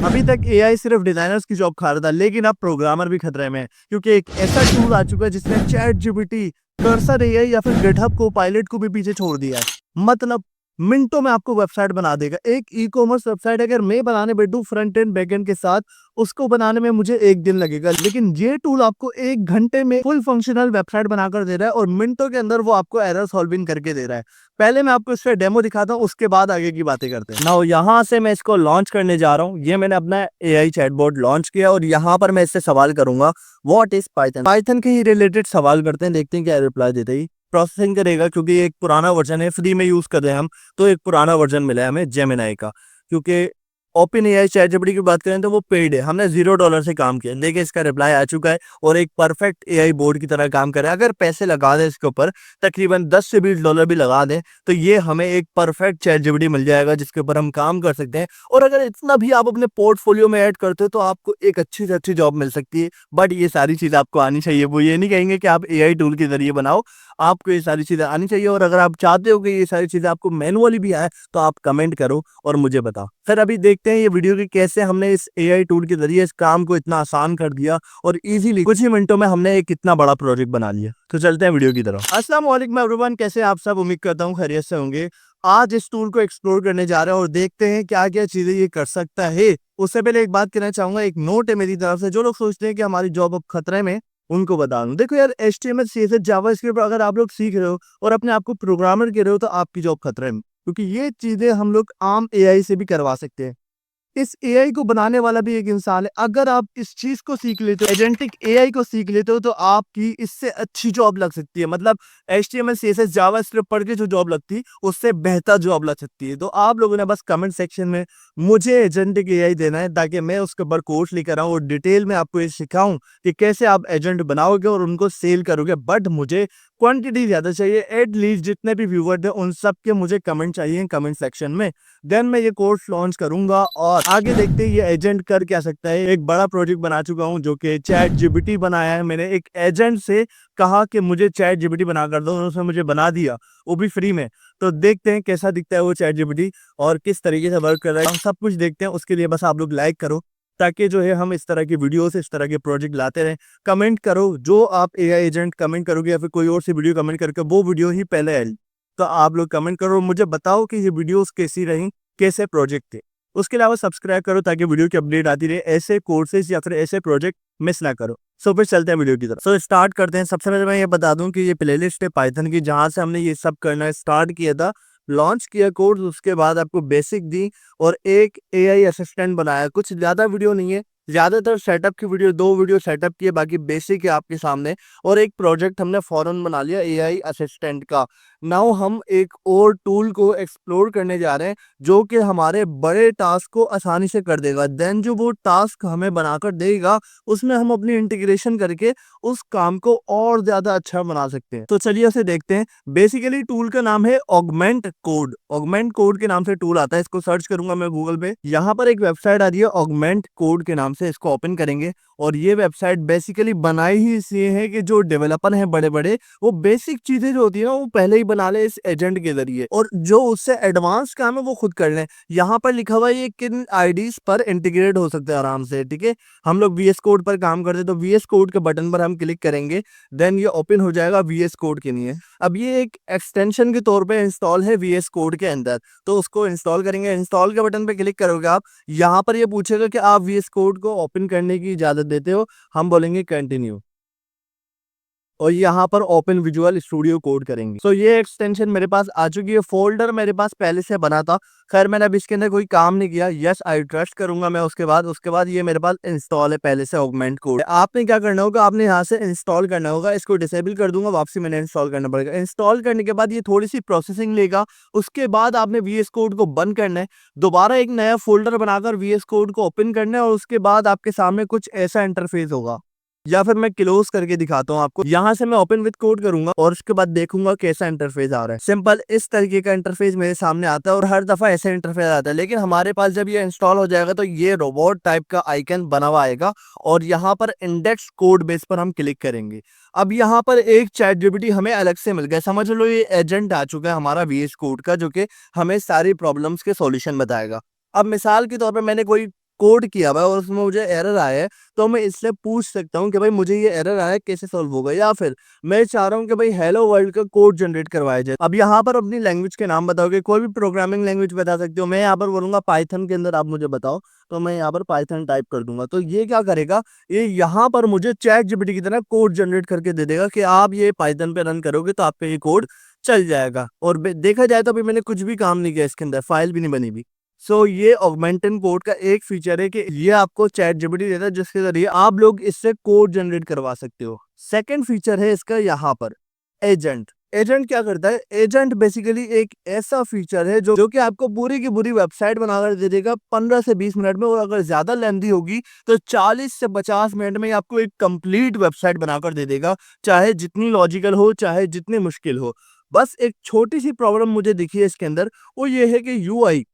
अभी तक एआई सिर्फ डिजाइनर्स की जॉब खा रहा था, लेकिन अब प्रोग्रामर भी खतरे में है, क्योंकि एक ऐसा टूल आ चुका है जिसने चैट जीपीटी, कर्सर एआई या फिर गिटहब को, पायलट को भी पीछे छोड़ दिया है। मतलब मिनटों में आपको वेबसाइट बना देगा। एक ई कॉमर्स वेबसाइट अगर मैं बनाने बैठूं फ्रंट एंड बैक एंड के साथ, उसको बनाने में मुझे 1 दिन लगेगा, लेकिन ये टूल आपको 1 घंटे में फुल फंक्शनल वेबसाइट बनाकर दे रहा है और मिनटों के अंदर वो आपको एरर सॉल्विंग करके दे रहा है। पहले मैं आपको इसका डेमो दिखाता हूँ, उसके बाद आगे की बातें करते हैं। नाउ यहाँ से मैं इसको लॉन्च करने जा रहा हूँ। ये मैंने अपना एआई चैटबॉट लॉन्च किया और यहाँ पर मैं इससे सवाल करूंगा व्हाट इज पाइथन। पाइथन के ही रिलेटेड सवाल करते हैं, देखते हैं क्या रिप्लाई देते ही। प्रोसेसिंग करेगा क्योंकि ये एक पुराना वर्जन है, फ्री में यूज कर रहे हैं हम, तो एक पुराना वर्जन मिला है हमें जेमिनाई का। क्योंकि ओपन एआई चैट जीपीटी की बात करें तो वो पेड है, हमने $0 से काम किया। देखिए इसका रिप्लाई आ चुका है और एक परफेक्ट एआई बोर्ड की तरह काम कर रहा है। अगर पैसे लगा दें इसके ऊपर, तकरीबन $10 से $20 भी लगा दें, तो ये हमें एक परफेक्ट चैट जीपीटी मिल जाएगा जिसके ऊपर हम काम कर सकते हैं। और अगर इतना भी आप अपने पोर्टफोलियो में ऐड करते हो तो आपको एक अच्छी से अच्छी जॉब मिल सकती है। बट ये सारी चीज़ आपको आनी चाहिए। वो ये नहीं कहेंगे कि आप एआई टूल के जरिए बनाओ, आपको ये सारी चीज़ें आनी चाहिए। और अगर आप चाहते हो कि ये सारी चीज़ें आपको मैनुअली भी आए, तो आप कमेंट करो और मुझे बताओ। फिर अभी देखते हैं ये वीडियो की कैसे हमने इस एआई टूल के जरिए इस काम को इतना आसान कर दिया और इजीली कुछ ही मिनटों में हमने एक कितना बड़ा प्रोजेक्ट बना लिया। तो चलते हैं वीडियो की तरफ। अस्सलाम वालेकुम एवरीवन, कैसे आप सब? उम्मीद करता हूँ खैरियत से होंगे। आज इस टूल को एक्सप्लोर करने जा रहे हैं और देखते हैं क्या क्या चीजें ये कर सकता है। उससे पहले एक बात कहना चाहूंगा, एक नोट है मेरी तरफ से। जो लोग सोचते हैं कि हमारी जॉब अब खतरे में, उनको बता दूं, देखो यार, HTML CSS जावास्क्रिप्ट अगर आप लोग सीख रहे हो और अपने आप को प्रोग्रामर कह रहे हो, तो आपकी जॉब खतरे में, क्योंकि ये चीजें हम लोग आम एआई से भी करवा सकते हैं। इस एआई को बनाने वाला भी एक इंसान है। अगर आप इस चीज को सीख लेते हो, एजेंटिक एआई को सीख लेते हो, तो आपकी इससे अच्छी जॉब लग सकती है। मतलब HTML CSS जावास्क्रिप्ट पढ़ के जो जॉब लगती है, उससे बेहतर जॉब लग सकती है। तो आप लोगों ने बस कमेंट सेक्शन में मुझे एजेंटिक एआई देना है, ताकि मैं उसके ऊपर कोर्स लेकर आऊँ और डिटेल में आपको ये सिखाऊं कि कैसे आप एजेंट बनाओगे और उनको सेल करोगे। बट मुझे क्वांटिटी ज्यादा चाहिए। एटलीस्ट जितने भी व्यूवर थे उन सब के मुझे कमेंट चाहिए कमेंट सेक्शन में। देन मैं ये कोर्स लॉन्च करूंगा और आगे देखते हैं ये एजेंट कर क्या सकता है। एक बड़ा प्रोजेक्ट बना चुका हूं जो कि चैट जीपीटी बनाया है। मैंने एक एजेंट से कहा कि मुझे चैट जीपीटी बना कर दो, उसने मुझे बना दिया, वो भी फ्री में। तो देखते हैं कैसा दिखता है वो चैट जीपीटी और किस तरीके से वर्क कर रहा है, हम सब कुछ देखते हैं। उसके लिए बस आप लोग लाइक करो, ताकि जो है हम इस तरह की वीडियोस, इस तरह के प्रोजेक्ट लाते रहें। कमेंट करो, जो आप एआई एजेंट कमेंट करोगे या फिर कोई और सी वीडियो कमेंट करके, वो वीडियो ही पहले आएगी। तो आप लोग कमेंट करो और मुझे बताओ कि ये वीडियोस कैसी रही, कैसे प्रोजेक्ट थे। उसके अलावा सब्सक्राइब करो ताकि वीडियो की अपडेट आती रहे, ऐसे कोर्सेज या फिर ऐसे प्रोजेक्ट मिस ना करो। सो फिर चलते हैं वीडियो की तरफ। सो स्टार्ट करते हैं। सबसे पहले मैं ये बता दूं कि ये प्लेलिस्ट है पाइथन की, जहां से हमने ये सब करना स्टार्ट किया था, लॉन्च किया कोर्स। उसके बाद आपको बेसिक दी और एक एआई असिस्टेंट बनाया। कुछ ज्यादा वीडियो नहीं है, ज्यादातर सेटअप की वीडियो, 2 वीडियो सेटअप की है, बाकी बेसिक है आपके सामने। और एक प्रोजेक्ट हमने फौरन बना लिया एआई असिस्टेंट का। नाउ हम एक और टूल को एक्सप्लोर करने जा रहे हैं जो कि हमारे बड़े टास्क को आसानी से कर देगा। देन जो वो टास्क हमें बनाकर देगा, उसमें हम अपनी इंटीग्रेशन करके उस काम को और ज्यादा अच्छा बना सकते हैं। तो चलिए उसे देखते हैं। बेसिकली टूल का नाम है ऑगमेंट कोड। ऑगमेंट कोड के नाम से टूल आता है, इसको सर्च करूंगा मैं गूगल पे। यहाँ पर एक वेबसाइट आ रही है ऑगमेंट कोड के नाम से, इसको ओपन करेंगे। और ये वेबसाइट बेसिकली बनाई ही इसलिए है कि जो डेवलपर हैं बड़े बड़े, वो बेसिक चीजें जो होती है ना, वो पहले ही बना ले इस एजेंट के जरिए, और जो उससे एडवांस काम है वो खुद कर लें। यहाँ पर लिखा हुआ है ये किन आईडीज पर इंटीग्रेट हो सकते हैं आराम से। ठीक है, हम लोग VS कोड पर काम करते हैं, तो VS कोड के बटन पर हम क्लिक करेंगे, देन ये ओपन हो जाएगा VS कोड के लिए। अब ये एक एक्सटेंशन के तौर पे इंस्टॉल है VS कोड के अंदर, तो उसको इंस्टॉल करेंगे। इंस्टॉल के बटन पे क्लिक करोगे आप, यहाँ पर ये पूछेगा कि आप VS कोड को ओपन करने की इजाजत देते हो, हम बोलेंगे कंटिन्यू। और यहाँ पर ओपन विजुअल स्टूडियो कोड करेंगे। तो ये एक्सटेंशन मेरे पास आ चुकी है। फोल्डर मेरे पास पहले से बना था, खैर मैंने अब इसके अंदर कोई काम नहीं किया। यस आई ट्रस्ट करूंगा मैं। उसके बाद ये मेरे पास इंस्टॉल है पहले से ऑगमेंट कोड। आपने क्या करना होगा, आपने यहाँ से इंस्टॉल करना होगा। इसको डिसेबल कर दूंगा, वापसी मैंने इंस्टॉल करना पड़ेगा। इंस्टॉल करने के बाद ये थोड़ी सी प्रोसेसिंग लेगा। उसके बाद आपने VS कोड को बंद करना है, दोबारा एक नया फोल्डर बनाकर VS कोड को ओपन करना है, और उसके बाद आपके सामने कुछ ऐसा इंटरफेस होगा। या फिर मैं क्लोज करके दिखाता हूँ आपको। यहाँ से मैं ओपन विद कोड करूंगा और उसके बाद देखूंगा कैसा इंटरफेस आ रहा है। सिंपल इस तरीके का इंटरफेस मेरे सामने आता है और हर दफा ऐसा इंटरफेस आता है। लेकिन हमारे पास जब ये इंस्टॉल हो जाएगा तो ये रोबोट टाइप का आइकन बना हुआ आएगा और यहाँ पर इंडेक्स कोड बेस पर हम क्लिक करेंगे। अब यहाँ पर एक चैट जीपीटी हमें अलग से मिल गया। समझ लो ये एजेंट आ चुका है हमारा VS कोड का, जो कि हमें सारी प्रॉब्लम्स के सॉल्यूशन बताएगा। अब मिसाल के तौर पर मैंने कोई कोड किया हुआ है और उसमें मुझे एरर आया है, तो मैं इससे पूछ सकता हूँ कि भाई मुझे ये एरर आया है, कैसे सॉल्व होगा? या फिर मैं चाह रहा हूँ कि भाई हेलो वर्ल्ड का कोड जनरेट करवाया जाए। अब यहाँ पर अपनी लैंग्वेज के नाम बताओगे, कोई भी प्रोग्रामिंग लैंग्वेज बता सकते हो। मैं यहाँ पर बोलूंगा पाइथन के अंदर आप मुझे बताओ, तो मैं यहाँ पर पाइथन टाइप कर दूंगा। तो ये क्या करेगा, ये यहाँ पर मुझे चैट जीपीटी की तरह कोड जनरेट करके दे देगा कि आप ये पाइथन पे रन करोगे तो आपका ये कोड चल जाएगा। और देखा जाए तो अभी मैंने कुछ भी काम नहीं किया इसके अंदर, फाइल भी नहीं बनी हुई। सो ये ऑगमेंटन कोड का एक फीचर है कि ये आपको चैट जीपीटी देता है, जिसके जरिए आप लोग इससे कोड जनरेट करवा सकते हो। सेकंड फीचर है इसका यहाँ पर एजेंट। एजेंट क्या करता है? एजेंट बेसिकली एक ऐसा फीचर है जो कि आपको पूरी की पूरी वेबसाइट बनाकर दे देगा 15 से 20 मिनट में, और अगर ज्यादा लेंथी होगी तो 40 से 50 मिनट में आपको एक कंप्लीट वेबसाइट बनाकर दे देगा, चाहे जितनी लॉजिकल हो, चाहे जितनी मुश्किल हो। बस एक छोटी सी प्रॉब्लम मुझे दिखी है इसके अंदर, वो ये है कि यूआई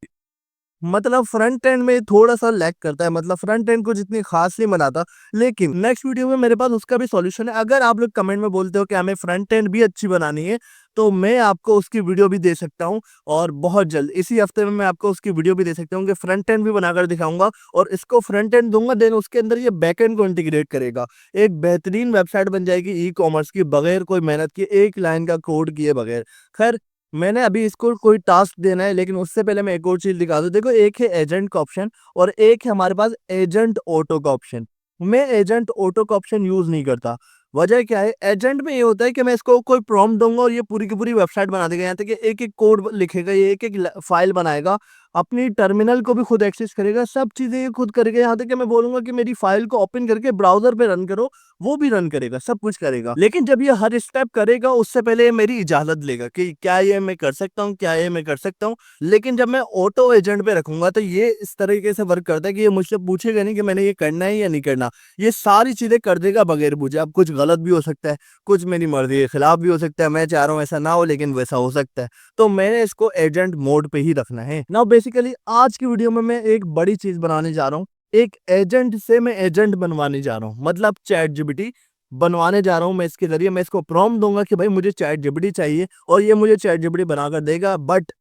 मतलब फ्रंट एंड में थोड़ा सा लैग करता है, मतलब फ्रंट एंड को जितनी खास नहीं बनाता। लेकिन नेक्स्ट वीडियो में मेरे पास उसका भी सॉल्यूशन है। अगर आप लोग कमेंट में बोलते हो कि हमें फ्रंट एंड भी अच्छी बनानी है, तो मैं आपको उसकी वीडियो भी दे सकता हूं, और बहुत जल्द इसी हफ्ते में मैं आपको उसकी वीडियो भी दे सकता हूं कि फ्रंट एंड भी बनाकर दिखाऊंगा, और इसको फ्रंट एंड दूंगा, देन उसके अंदर ये बैक एंड को इंटीग्रेट करेगा। एक बेहतरीन वेबसाइट बन जाएगी ई कॉमर्स की, बगैर कोई मेहनत की, एक लाइन का कोड किए बगैर। खैर, मैंने अभी इसको कोई टास्क देना है, लेकिन उससे पहले मैं एक और चीज दिखा दूं। देखो, एक है एजेंट का ऑप्शन और एक है हमारे पास एजेंट ऑटो का ऑप्शन। मैं एजेंट ऑटो का ऑप्शन यूज नहीं करता। वजह क्या है? एजेंट में ये होता है कि मैं इसको कोई प्रॉम्प्ट दूंगा और ये पूरी की पूरी वेबसाइट बना देगा। यहाँ तक कि एक एक कोड लिखेगा, ये एक एक फाइल बनाएगा, अपनी टर्मिनल को भी खुद एक्सेस करेगा, सब चीजें ये खुद करेगा। यहाँ तक कि मैं बोलूंगा कि मेरी फाइल को ओपन करके ब्राउजर पे रन करो, वो भी रन करेगा, सब कुछ करेगा। लेकिन जब ये हर स्टेप करेगा, उससे पहले ये मेरी इजाजत लेगा कि क्या ये मैं कर सकता हूँ, क्या ये मैं कर सकता हूँ। लेकिन जब मैं ऑटो एजेंट पे रखूंगा तो ये इस तरीके से वर्क करता है कि ये मुझसे पूछेगा नहीं कि मैंने ये करना है या नहीं करना। ये सारी चीजें कर देगा बगैर पूछे। अब कुछ गलत भी हो सकता है, कुछ मेरी मर्जी के खिलाफ भी हो सकता है, मैं चाह रहा हूँ ऐसा ना हो, लेकिन वैसा हो सकता है। तो मैंने इसको एजेंट मोड पे ही रखना है। नाउ बेसिकली आज की वीडियो में मैं एक बड़ी चीज बनाने जा रहा हूँ। एक एजेंट से मैं एजेंट बनवाने जा रहा हूँ, मतलब चैट जीपीटी बनवाने जा रहा हूँ मैं। इसके जरिए मैं इसको प्रॉम्प्ट दूंगा कि भाई मुझे चैट जीपीटी चाहिए, और ये मुझे चैट जीपीटी बनाकर देगा। बट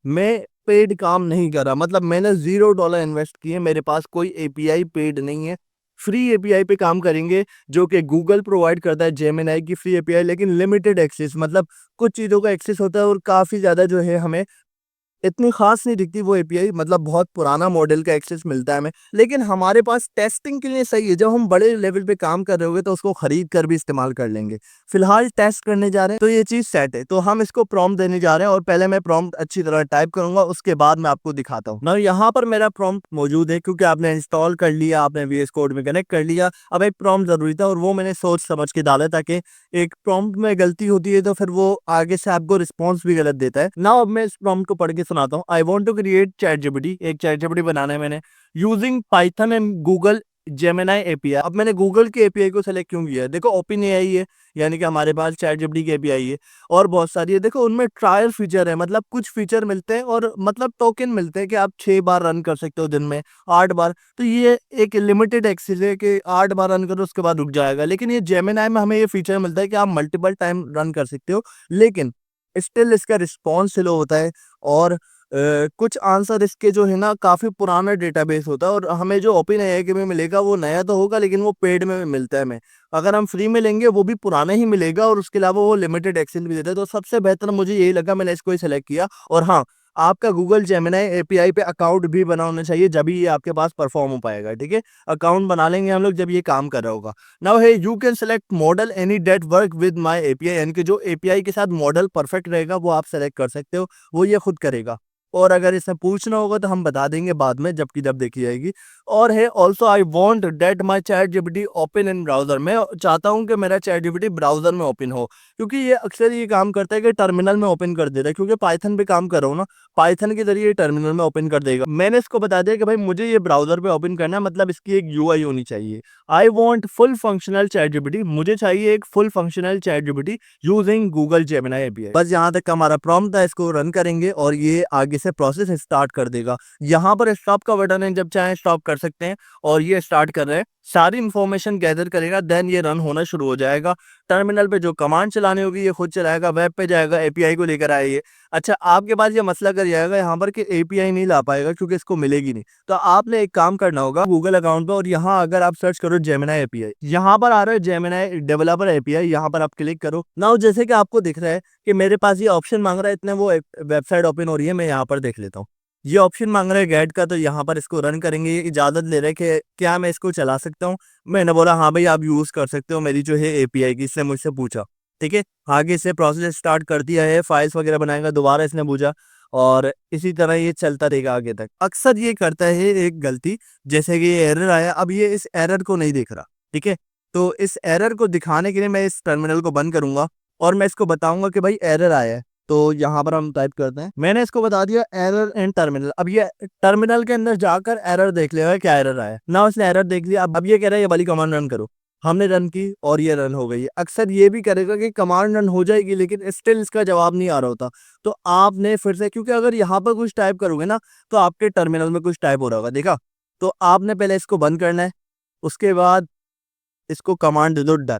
मैं पेड काम नहीं कर रहा, मतलब मैंने $0 इन्वेस्ट किए, मेरे पास कोई एपीआई पेड नहीं है। फ्री एपीआई पे काम करेंगे, जो कि गूगल प्रोवाइड करता है, जेमिनाई की फ्री एपीआई, लेकिन लिमिटेड एक्सेस, मतलब कुछ चीज़ों का एक्सेस होता है, और काफ़ी ज़्यादा जो है हमें इतनी खास नहीं दिखती वो एपीआई, मतलब बहुत पुराना मॉडल का एक्सेस मिलता है हमें। लेकिन हमारे पास टेस्टिंग के लिए सही है, जब हम बड़े लेवल पे काम कर रहे होंगे तो उसको खरीद कर भी इस्तेमाल कर लेंगे। फिलहाल टेस्ट करने जा रहे हैं तो ये चीज सेट है, तो हम इसको प्रॉम्प्ट देने जा रहे हैं, और पहले मैं प्रॉम्प्ट अच्छी तरह टाइप करूंगा, उसके बाद मैं आपको दिखाता हूँ ना। यहाँ पर मेरा प्रॉम्प्ट मौजूद है, क्योंकि आपने इंस्टॉल कर लिया, आपने वीएस कोड में कनेक्ट कर लिया। अब एक प्रॉम्प्ट जरूरी था, और वो मैंने सोच समझ के डाला, ताकि एक प्रॉम्प्ट में गलती होती है तो फिर वो आगे से आपको रिस्पॉन्स भी गलत देता है ना। अब मैं इस प्रॉम्प्ट को पढ़ के सुनाता हूँ। I want to create chat GPT, एक चैट जीपीटी बनाना है मैंने, using Python and Google Gemini API. अब मैंने गूगल के एपीआई को सेलेक्ट क्यों किया है? देखो, ओपन एआई है, यानी कि हमारे पास चैट जीपीटी की एपीआई है, और बहुत सारी है। देखो, उनमें ट्रायल फीचर है, मतलब कुछ फीचर मिलते हैं, और मतलब टोकन मिलते हैं कि आप 6 बार रन कर सकते हो दिन में, 8 बार। तो ये एक लिमिटेड एक्सेस है कि 8 बार रन करो, उसके बाद रुक जाएगा। लेकिन ये जेमिनाई में हमें ये फीचर मिलता है कि आप मल्टीपल टाइम रन कर सकते हो, लेकिन स्टिल इसका रिस्पॉन्स स्लो होता है। और कुछ आंसर इसके जो है ना, काफ़ी पुराना डेटाबेस होता है, और हमें जो ओपन एआई के में मिलेगा वो नया तो होगा, लेकिन वो पेड में मिलता है हमें। अगर हम फ्री में लेंगे वो भी पुराना ही मिलेगा, और उसके अलावा वो लिमिटेड एक्सेस भी देता है। तो सबसे बेहतर मुझे यही लगा, मैंने इसको ही सेलेक्ट किया। और हाँ, आपका गूगल जेमिनाई एपीआई पे अकाउंट भी बना होना चाहिए, जब ही ये आपके पास परफॉर्म हो पाएगा। ठीक है, अकाउंट बना लेंगे हम लोग जब ये काम कर रहा होगा। नाउ है, you can select model any that work with my API, यानी कि जो एपीआई के साथ मॉडल परफेक्ट रहेगा वो आप सेलेक्ट कर सकते हो, वो ये खुद करेगा। और अगर इसमें पूछना होगा तो हम बता देंगे बाद में, जबकि जब देखी जाएगी। और है also, I want that my chat GPT open in browser. मैं चाहता हूँ कि मेरा चैट जीपीटी ब्राउजर में ओपन हो, क्योंकि ये अक्सर ये काम करता है कि टर्मिनल में ओपन कर देता है। क्योंकि पाइथन पे काम कर रहा हूँ ना, पाइथन के जरिए टर्मिनल में ओपन कर देगा। मैंने इसको बता दिया कि भाई मुझे ये ब्राउजर पे ओपन करना है, मतलब इसकी एक यूआई होनी चाहिए। I want full functional chat GPT, मुझे चाहिए एक full functional chat GPT using Google Gemini API. बस यहाँ तक का हमारा प्रॉम्प्ट था, इसको रन करेंगे और ये आगे से प्रोसेस स्टार्ट कर देगा। यहाँ पर स्टॉप का बटन है, जब चाहे स्टॉप कर सकते हैं, और ये स्टार्ट कर रहे हैं। सारी इंफॉर्मेशन गैदर करेगा, देन ये रन होना शुरू हो जाएगा। टर्मिनल पे जो कमांड चलानी होगी ये खुद चलाएगा, वेब पे जाएगा, एपीआई को लेकर आएगा। अच्छा, आपके पास ये मसला कर जाएगा यहाँ पर कि एपीआई नहीं ला पाएगा क्योंकि इसको मिलेगी नहीं। तो आपने एक काम करना होगा गूगल अकाउंट पे, और यहाँ अगर आप सर्च करो जेमिनी एपीआई, यहाँ पर आ रहा है जेमिनी डेवलपर एपीआई, यहाँ पर आप क्लिक करो। नाउ जैसे कि आपको दिख रहा है कि मेरे पास ये ऑप्शन मांग रहा है, इतने वो वेबसाइट ओपन हो रही है, मैं यहाँ पर देख लेता हूँ। ये ऑप्शन मांग रहा है गेट का, तो यहाँ पर इसको रन करेंगे। ये इजाजत ले रहा है कि क्या मैं इसको चला सकता हूँ। मैंने बोला हाँ भाई आप यूज कर सकते हो मेरी जो है एपीआई की। इसने मुझसे पूछा, ठीक है, आगे से प्रोसेस स्टार्ट कर दिया है, फाइल्स वगैरह बनाएगा, दोबारा इसने पूछा, और इसी तरह ये चलता रहेगा आगे तक। अक्सर ये करता है एक गलती, जैसे कि ये एरर आया, अब ये इस एरर को नहीं देख रहा, ठीक है। तो इस एरर को दिखाने के लिए मैं इस टर्मिनल को बंद करूंगा और मैं इसको बताऊंगा कि भाई एरर आया है। तो यहाँ पर हम टाइप करते हैं, मैंने इसको बता दिया एरर एंड टर्मिनल। अब ये टर्मिनल के अंदर जाकर एरर देख लेगा क्या एरर आया ना। उसने एरर देख लिया, अब ये कह रहा है ये वाली कमांड रन करो। हमने रन की और ये रन हो गई है। अक्सर ये भी करेगा कि कमांड रन हो जाएगी लेकिन स्टिल इसका जवाब नहीं आ रहा होता। तो आपने फिर से, क्योंकि अगर यहाँ पर कुछ टाइप करोगे ना तो आपके टर्मिनल में कुछ टाइप हो रहा होगा, देखा। तो आपने पहले इसको बंद करना है, उसके बाद इसको कमांड दे दो डन,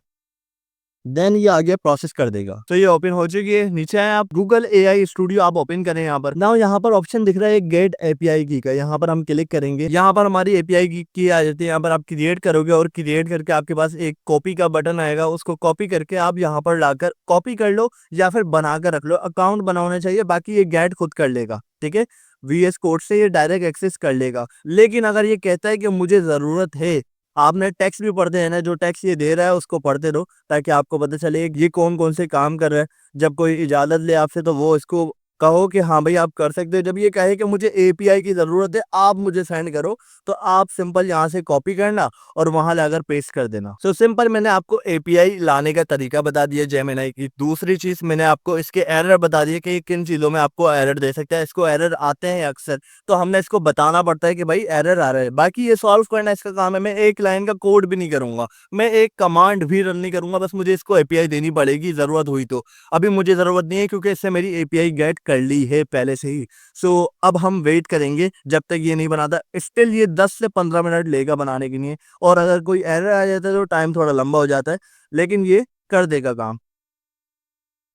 देन ये आगे प्रोसेस कर देगा। तो ये ओपन हो चुकी है। नीचे आए आप, गूगल एआई स्टूडियो आप ओपन करें। यहाँ पर ना, यहाँ पर ऑप्शन दिख रहा है गेट एपीआई की का, यहाँ पर हम क्लिक करेंगे। यहाँ पर हमारी एपीआई की आ जाती है। यहाँ पर आप क्रिएट करोगे और क्रिएट करके आपके पास एक कॉपी का बटन आएगा, उसको कॉपी करके आप यहाँ पर लाकर कॉपी कर लो या फिर बनाकर रख लो। अकाउंट बनाना चाहिए, बाकी ये गेट खुद कर लेगा, ठीक है। वीएस कोड से ये डायरेक्ट एक्सेस कर लेगा। लेकिन अगर ये कहता है कि मुझे जरूरत है, आपने टैक्स भी पढ़ते हैं ना, जो टैक्स ये दे रहा है उसको पढ़ते रहो ताकि आपको पता चले ये कौन कौन से काम कर रहा है। जब कोई इजाजत ले आपसे तो वो इसको कहो कि हाँ भाई आप कर सकते हो। जब ये कहे कि मुझे एपीआई की जरूरत है, आप मुझे सेंड करो, तो आप सिंपल यहाँ से कॉपी करना और वहां लाकर पेस्ट कर देना। सो सिंपल, मैंने आपको एपीआई लाने का तरीका बता दिया जेमिनी की। दूसरी चीज मैंने आपको इसके एरर बता दिए कि किन चीजों में आपको एरर दे सकता है। इसको एरर आते हैं अक्सर, तो हमने इसको बताना पड़ता है कि भाई एरर आ रहा है। बाकी ये सॉल्व करना इसका काम है। मैं एक लाइन का कोड भी नहीं करूंगा, मैं एक कमांड भी रन नहीं करूंगा, बस मुझे इसको एपीआई देनी पड़ेगी जरूरत हुई तो। अभी मुझे जरूरत नहीं है क्योंकि इससे मेरी एपीआई गेट कर ली है पहले से ही। सो अब हम वेट करेंगे जब तक ये नहीं बनाता। स्टिल ये 10 से 15 मिनट लेगा बनाने के लिए, और अगर कोई एरर आ जाता है तो टाइम थोड़ा लंबा हो जाता है, लेकिन ये कर देगा काम।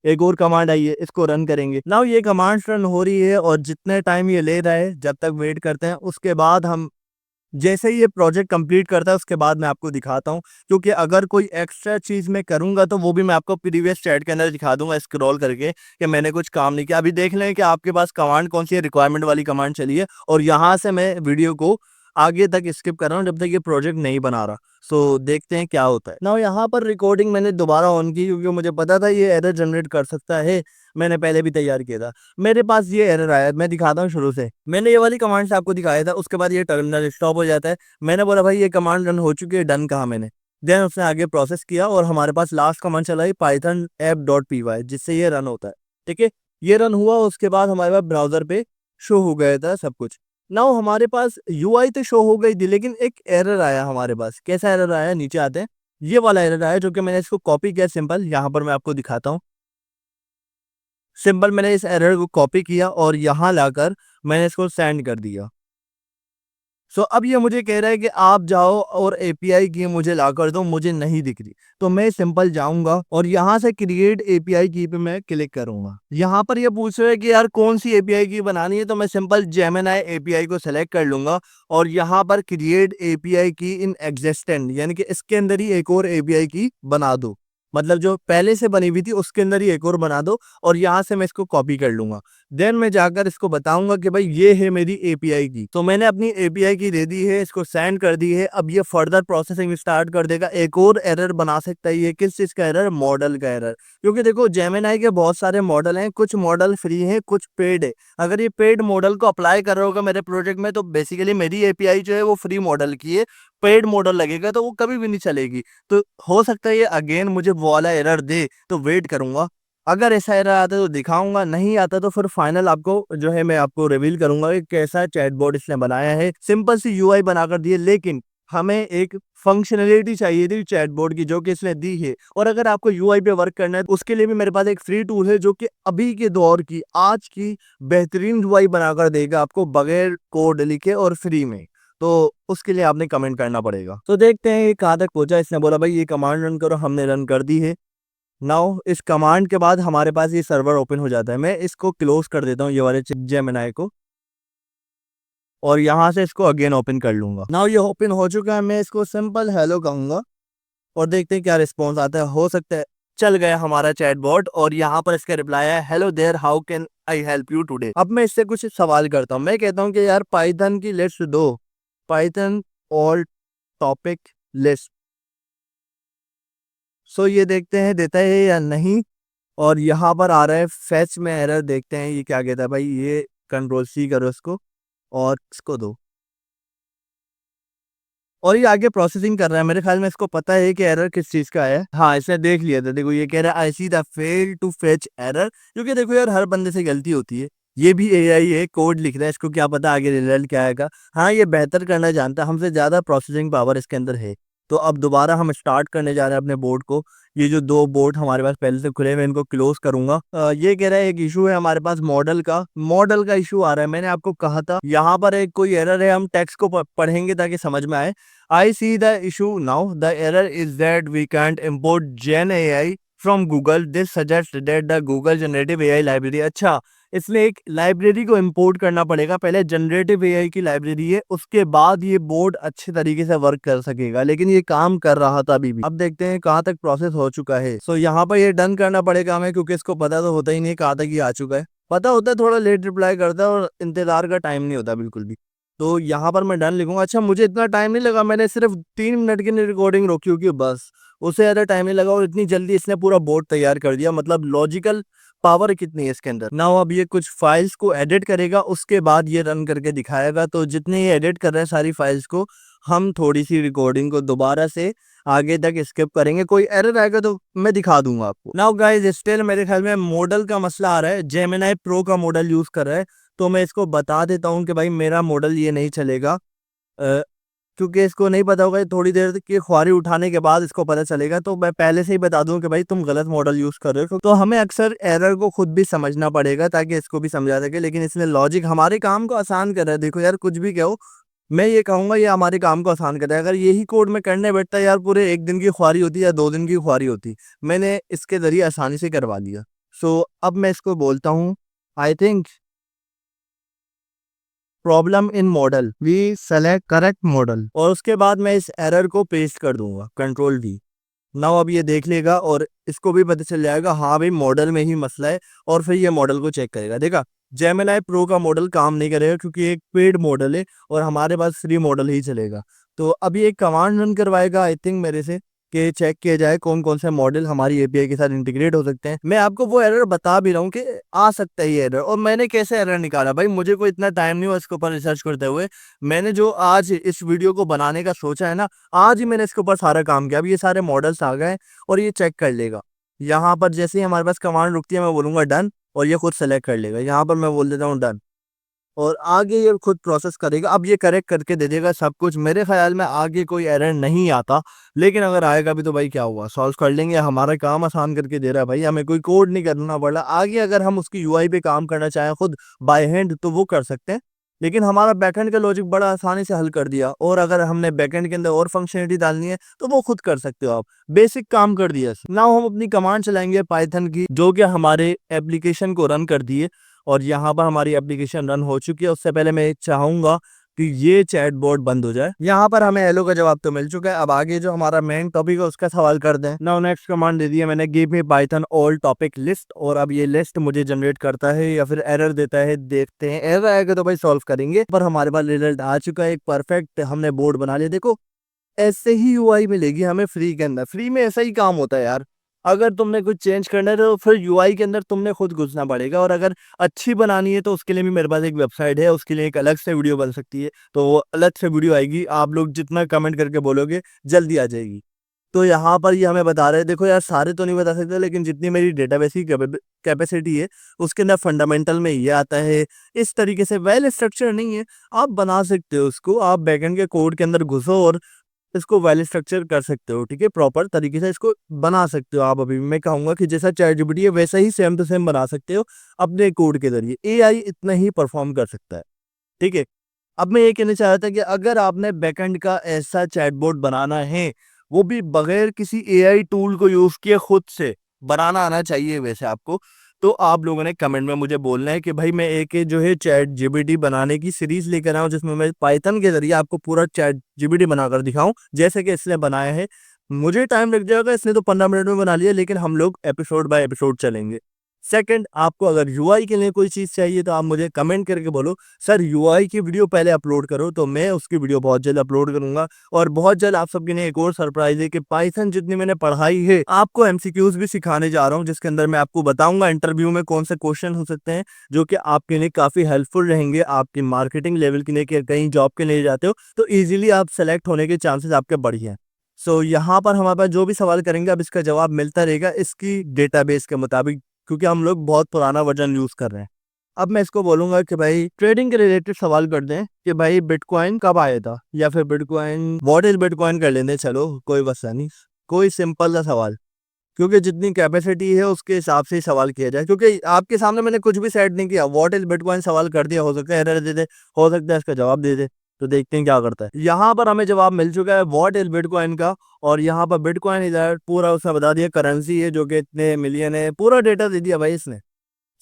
एक और कमांड आई है, इसको रन करेंगे। नाउ ये कमांड रन हो रही है और जितने टाइम ये ले रहा है जब तक वेट करते हैं, उसके बाद हम जैसे ही ये प्रोजेक्ट कंप्लीट करता है उसके बाद मैं आपको दिखाता हूँ। क्योंकि अगर कोई एक्स्ट्रा चीज मैं करूंगा तो वो भी मैं आपको प्रीवियस चैट के अंदर दिखा दूंगा स्क्रॉल करके कि मैंने कुछ काम नहीं किया। अभी देख लें कि आपके पास कमांड कौन सी है, रिक्वायरमेंट वाली कमांड चली है, और यहाँ से मैं वीडियो को आगे तक स्किप कर रहा हूँ जब तक ये प्रोजेक्ट नहीं बना रहा। सो देखते हैं क्या होता है ना। यहाँ पर रिकॉर्डिंग मैंने दोबारा ऑन की क्योंकि मुझे पता था ये एरर जनरेट कर सकता है। मैंने पहले भी तैयार किया था। मेरे पास ये एरर आया, मैं दिखाता हूँ शुरू से। मैंने ये वाली कमांड से आपको दिखाया था, उसके बाद ये टर्मिनल स्टॉप हो जाता है। मैंने बोला भाई ये कमांड रन हो चुकी है, डन कहा मैंने। देन उसने आगे प्रोसेस किया और हमारे पास लास्ट कमांड चला है पाइथन app.py, जिससे ये रन होता है, ठीक है। ये रन हुआ, उसके बाद हमारे पास ब्राउजर पे शो हो गया था सब कुछ। नाउ हमारे पास यूआई तो शो हो गई थी, लेकिन एक एरर आया हमारे पास। कैसा एरर आया, नीचे आते हैं। ये वाला एरर आया जो कि मैंने इसको कॉपी किया सिंपल, यहाँ पर मैं आपको दिखाता हूँ। सिंपल मैंने इस एरर को कॉपी किया और यहाँ लाकर मैंने इसको सेंड कर दिया। सो अब ये मुझे कह रहा है कि आप जाओ और एपीआई की मुझे ला कर दो, मुझे नहीं दिख रही। तो मैं सिंपल जाऊंगा और यहाँ से क्रिएट एपीआई की पे मैं क्लिक करूंगा। यहाँ पर ये पूछ रहा है कि यार कौन सी एपीआई की बनानी है, तो मैं सिंपल जेमिनी एपीआई को सेलेक्ट कर लूंगा और यहाँ पर क्रिएट एपीआई की इन एग्जिस्टेंट, यानी कि इसके अंदर ही एक और एपीआई की बना दो। मतलब जो पहले से बनी हुई थी उसके अंदर ही एक और बना दो, और यहाँ से मैं इसको कॉपी कर लूंगा। देन मैं जाकर इसको बताऊंगा कि भाई ये है मेरी एपीआई की। तो मैंने अपनी एपीआई की दे दी है, इसको सेंड कर दी है। अब ये फर्दर प्रोसेसिंग स्टार्ट कर देगा। एक और एरर बना सकता है ये, किस चीज का एरर, मॉडल का एरर। क्योंकि देखो जेमिनी के बहुत सारे मॉडल हैं, कुछ मॉडल फ्री हैं, कुछ पेड है। अगर ये पेड मॉडल को अप्लाई कर रहा होगा मेरे प्रोजेक्ट में, तो बेसिकली मेरी एपीआई जो है वो फ्री मॉडल की है। पेड मॉडल लगेगा तो वो कभी भी नहीं चलेगी। तो हो सकता है ये अगेन मुझे वो वाला एरर दे, तो वेट करूंगा। अगर ऐसा एरर आता है तो दिखाऊंगा, नहीं आता तो फिर फाइनल आपको जो है मैं आपको रिवील करूंगा कि कैसा चैटबॉट इसने बनाया है। सिंपल सी यूआई बनाकर दी है, लेकिन हमें एक फंक्शनलिटी चाहिए थी चैटबॉट की, जो कि इसने दी है। और अगर आपको यूआई पे वर्क करना है तो उसके लिए भी मेरे पास एक फ्री टूल है जो कि अभी के दौर की, आज की बेहतरीन यूआई बनाकर देगा आपको बगैर कोड लिखे और फ्री में। तो उसके लिए आपने कमेंट करना पड़ेगा। तो देखते हैं ये कहाँ तक पहुंचा। इसने बोला भाई ये कमांड रन करो, हमने रन कर दी है। नाउ इस कमांड के बाद हमारे पास ये सर्वर ओपन हो जाता है। मैं इसको क्लोज कर देता हूँ, ये वाले जेमिनी को, और यहाँ से इसको अगेन ओपन कर लूंगा। नाउ ये ओपन हो चुका है, मैं इसको सिंपल हेलो कहूंगा और देखते हैं क्या रिस्पॉन्स आता है। हो सकता है चल गया हमारा चैटबॉट, और यहाँ पर इसका रिप्लाई है hello there, how can I help you today. अब मैं इससे कुछ सवाल करता हूँ। मैं कहता हूँ कि यार पाइथन की लिस्ट दो, पाइथन ऑल टॉपिक लिस्ट। सो ये देखते हैं देता है या नहीं। और यहाँ पर आ रहा है फेच में एरर, देखते हैं ये क्या कहता है। भाई ये कंट्रोल सी करो इसको और इसको दो, और ये आगे प्रोसेसिंग कर रहा है। मेरे ख्याल में इसको पता है कि एरर किस चीज का है। हाँ, इसने देख लिया था। देखो ये कह रहा है I see the fail to fetch error, क्योंकि देखो यार हर बंदे से गलती होती है। ये भी एआई है, कोड लिख रहा है, इसको क्या पता आगे रिजल्ट क्या आएगा। हाँ, ये बेहतर करना जानता है, हमसे ज्यादा प्रोसेसिंग पावर इसके अंदर है। तो अब दोबारा हम स्टार्ट करने जा रहे हैं अपने बोर्ड को। ये जो दो बोर्ड हमारे पास पहले से खुले हैं, मैं इनको क्लोज करूंगा। ये कह रहा है एक इशू है हमारे पास मॉडल का इशू आ रहा है। मैंने आपको कहा था यहाँ पर एक कोई एरर है, हम टेक्स्ट को पढ़ेंगे ताकि समझ में आए। I see the issue now. The error is that we can't import Gen AI from Google. This suggests that the Google Generative AI library, अच्छा इसमें एक लाइब्रेरी को इंपोर्ट करना पड़ेगा। पहले जनरेटिव एआई की लाइब्रेरी है, उसके बाद ये बोर्ड अच्छे तरीके से वर्क कर सकेगा, लेकिन ये काम कर रहा था अभी भी। अब देखते हैं कहाँ तक प्रोसेस हो चुका है। सो यहाँ पर ये डन करना पड़ेगा हमें, क्योंकि इसको पता तो होता ही नहीं कहाँ तक ये आ चुका है। पता होता है थोड़ा लेट रिप्लाई करता है, और इंतजार का टाइम नहीं होता बिल्कुल भी। तो यहाँ पर मैं डन लिखूंगा। अच्छा, मुझे इतना टाइम नहीं लगा, मैंने सिर्फ 3 मिनट की रिकॉर्डिंग रोकी होगी बस, उससे ज़्यादा टाइम नहीं लगा, और इतनी जल्दी इसने पूरा बोर्ड तैयार कर दिया। मतलब लॉजिकल पावर कितनी है इसके अंदर। नाउ अब ये कुछ फाइल्स को एडिट करेगा, उसके बाद ये रन करके दिखाएगा। तो जितने ये एडिट कर रहे हैं सारी फाइल्स को, हम थोड़ी सी रिकॉर्डिंग को दोबारा से आगे तक स्किप करेंगे। कोई एरर आएगा तो मैं दिखा दूंगा आपको। नाउ गाइस, स्टिल मेरे ख्याल में मॉडल का मसला आ रहा है। जेमिनी प्रो का मॉडल यूज कर रहा है, तो मैं इसको बता देता हूँ कि भाई मेरा मॉडल ये नहीं चलेगा। क्योंकि इसको नहीं पता होगा, थोड़ी देर तक ये ख्वारी उठाने के बाद इसको पता चलेगा। तो मैं पहले से ही बता दूं कि भाई तुम गलत मॉडल यूज कर रहे हो। तो हमें अक्सर एरर को खुद भी समझना पड़ेगा ताकि इसको भी समझा सके। लेकिन इसने लॉजिक हमारे काम को आसान कर रहा है। देखो यार, कुछ भी कहो, मैं ये कहूंगा ये हमारे काम को आसान कर रहा है। अगर यही कोड में करने बैठता यार, पूरे 1 दिन की ख्वारी होती या 2 दिन की ख्वारी होती। मैंने इसके जरिए आसानी से करवा लिया। सो अब मैं इसको बोलता हूँ, I think problem in model, we select correct model, और उसके बाद मैं इस एरर को पेस्ट कर दूंगा, कंट्रोल वी। नाउ अब ये देख लेगा और इसको भी पता चल जाएगा हाँ भाई मॉडल में ही मसला है, और फिर ये मॉडल को चेक करेगा। देखा, जेमिनी प्रो का मॉडल काम नहीं करेगा क्योंकि एक पेड मॉडल है और हमारे पास फ्री मॉडल ही चलेगा। तो अभी एक कमांड रन करवाएगा आई थिंक मेरे से, कि चेक किया जाए कौन कौन से मॉडल हमारी एपीआई के साथ इंटीग्रेट हो सकते हैं। मैं आपको वो एरर बता भी रहा हूँ कि आ सकता है ये एरर, और मैंने कैसे एरर निकाला। भाई मुझे कोई इतना टाइम नहीं हुआ इसके ऊपर रिसर्च करते हुए। मैंने जो आज इस वीडियो को बनाने का सोचा है ना, आज ही मैंने इसके ऊपर सारा काम किया। अब ये सारे मॉडल्स आ गए और ये चेक कर लेगा। यहाँ पर जैसे ही हमारे पास कमांड रुकती है, मैं बोलूंगा डन, और ये खुद सेलेक्ट कर लेगा। यहाँ पर मैं बोल देता हूँ डन, और आगे ये खुद प्रोसेस करेगा। अब ये करेक्ट करके दे देगा सब कुछ। मेरे ख्याल में आगे कोई एरर नहीं आता, लेकिन अगर आएगा भी तो भाई क्या हुआ, सॉल्व कर लेंगे। हमारा काम आसान करके दे रहा है भाई, हमें कोई कोड नहीं करना पड़ रहा। आगे अगर हम उसकी यूआई पे काम करना चाहें खुद बाय हैंड तो वो कर सकते हैं, लेकिन हमारा बैकएंड का लॉजिक बड़ा आसानी से हल कर दिया। और अगर हमने बैकएंड के अंदर और फंक्शनलिटी डालनी है तो वो खुद कर सकते हो आप, बेसिक काम कर दिया। नाउ हम अपनी कमांड चलाएंगे पाइथन की, जो कि हमारे एप्लीकेशन को रन कर दिए, और यहाँ पर हमारी एप्लीकेशन रन हो चुकी है। उससे पहले मैं चाहूंगा कि ये चैट बोर्ड बंद हो जाए। यहाँ पर हमें हेलो का जवाब तो मिल चुका है। अब आगे जो हमारा मेन टॉपिक है उसका सवाल कर दें। नाउ नेक्स्ट कमांड दे दिया मैंने, give me Python all topic list, और अब ये लिस्ट मुझे जनरेट करता है या फिर एरर देता है, देखते हैं। एरर आएगा तो भाई सॉल्व करेंगे। पर हमारे पास रिजल्ट आ चुका है, एक परफेक्ट हमने बोर्ड बना लिया। देखो ऐसे ही यूआई मिलेगी हमें फ्री के अंदर। फ्री में ऐसा ही काम होता है यार। अगर तुमने कुछ चेंज करना है तो फिर यूआई के अंदर तुमने खुद घुसना पड़ेगा, और अगर अच्छी बनानी है तो उसके लिए भी मेरे पास एक वेबसाइट है, उसके लिए एक अलग से वीडियो बन सकती है। तो वो अलग से वीडियो आएगी, आप लोग जितना कमेंट करके बोलोगे जल्दी आ जाएगी। तो यहाँ पर ये हमें बता रहे हैं, देखो यार सारे तो नहीं बता सकते, लेकिन जितनी मेरी डेटाबेस की कैपेसिटी है उसके अंदर फंडामेंटल में ये आता है। इस तरीके से वेल स्ट्रक्चर नहीं है, आप बना सकते हो उसको। आप बैकएंड के कोड के अंदर घुसो और इसको वेल स्ट्रक्चर कर सकते हो, ठीक है, प्रॉपर तरीके से इसको बना सकते हो आप। अभी मैं कहूंगा कि जैसा चैट जीपीटी है वैसा ही सेम टू सेम बना सकते हो अपने कोड के जरिए। एआई इतना ही परफॉर्म कर सकता है, ठीक है। अब मैं ये कहना चाह रहा था कि अगर आपने बैकएंड का ऐसा चैटबॉट बनाना है, वो भी बगैर किसी एआई टूल को यूज किए खुद से, बनाना आना चाहिए वैसे आपको। तो आप लोगों ने कमेंट में मुझे बोलना है कि भाई मैं एक जो है चैट जीपीटी बनाने की सीरीज लेकर आऊं, जिसमें मैं पाइथन के जरिए आपको पूरा चैट जीपीटी बनाकर दिखाऊं जैसे कि इसने बनाया है। मुझे टाइम लग जाएगा, इसने तो 15 मिनट में बना लिया, लेकिन हम लोग एपिसोड बाय एपिसोड चलेंगे। सेकंड, आपको अगर यूआई के लिए कोई चीज़ चाहिए तो आप मुझे कमेंट करके बोलो सर यूआई की वीडियो पहले अपलोड करो, तो मैं उसकी वीडियो बहुत जल्द अपलोड करूंगा। और बहुत जल्द आप सबके लिए एक और सरप्राइज है कि पाइथन जितनी मैंने पढ़ाई है आपको एमसीक्यूज भी सिखाने जा रहा हूं, जिसके अंदर मैं आपको बताऊंगा इंटरव्यू में कौन से क्वेश्चन हो सकते हैं जो कि आपके लिए काफी हेल्पफुल रहेंगे आपकी मार्केटिंग लेवल के लिए, कि कहीं जॉब के लिए जाते हो तो इजीली आप सेलेक्ट होने के चांसेस आपके बढ़िया हैं। सो यहाँ पर हमारे पास जो भी सवाल करेंगे अब इसका जवाब मिलता रहेगा इसकी डेटाबेस के मुताबिक, क्योंकि हम लोग बहुत पुराना वर्जन यूज कर रहे हैं। अब मैं इसको बोलूंगा कि भाई ट्रेडिंग के रिलेटेड सवाल कर दें कि भाई बिटकॉइन कब आया था, या फिर बिटकॉइन व्हाट इज बिटकॉइन कर लेते हैं, चलो कोई वसा नहीं, कोई सिंपल सा सवाल, क्योंकि जितनी कैपेसिटी है उसके हिसाब से ही सवाल किया जाए, क्योंकि आपके सामने मैंने कुछ भी सेट नहीं किया, व्हाट इज बिटकॉइन सवाल कर दिया, हो सकता है एरर दे दे, हो सकता है इसका जवाब दे दे। तो देखते हैं क्या करता है। यहाँ पर हमें जवाब मिल चुका है व्हाट इज बिटकॉइन का, और यहाँ पर बिटकॉइन इधर पूरा उसने बता दिया करेंसी है जो कि इतने मिलियन है, पूरा डेटा दे दिया भाई इसने।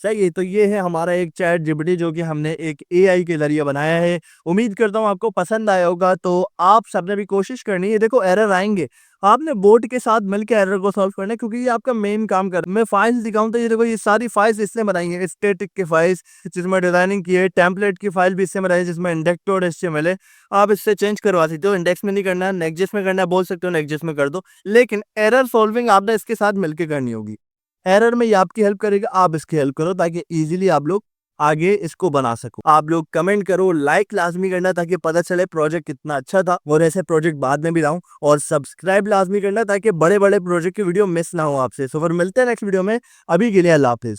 सही है, तो ये है हमारा एक चैट जीपीटी जो कि हमने एक एआई के जरिए बनाया है। उम्मीद करता हूँ आपको पसंद आया होगा। तो आप सबने भी कोशिश करनी है, देखो एरर आएंगे, आपने बोर्ड के साथ मिलकर एरर को सॉल्व करना है, क्योंकि ये आपका मेन काम कर। मैं फाइल्स दिखाऊं तो ये देखो, ये सारी फाइल्स इसने बनाई है, स्टैटिक की फाइल्स जिसमें डिजाइनिंग की है, टेम्पलेट की फाइल भी इससे बनाई है जिसमें इंडेक्स डॉट एचटीएमएल है। आप इससे चेंज करवा सकते हो, इंडेक्स में नहीं करना है, नेक्स्ट में करना है, बोल सकते हो नेक्स्ट में कर दो, लेकिन एरर सॉल्विंग आपने इसके साथ मिलकर करनी होगी। एरर में ये आपकी हेल्प करेगा, आप इसकी हेल्प करो ताकि इजीली आप लोग आगे इसको बना सको। आप लोग कमेंट करो, लाइक लाजमी करना ताकि पता चले प्रोजेक्ट कितना अच्छा था, और ऐसे प्रोजेक्ट बाद में भी लाऊं, और सब्सक्राइब लाजमी करना ताकि बड़े बड़े प्रोजेक्ट की वीडियो मिस ना हो आपसे। सो फिर मिलते हैं नेक्स्ट वीडियो में, अभी के लिए अल्लाह हाफिज।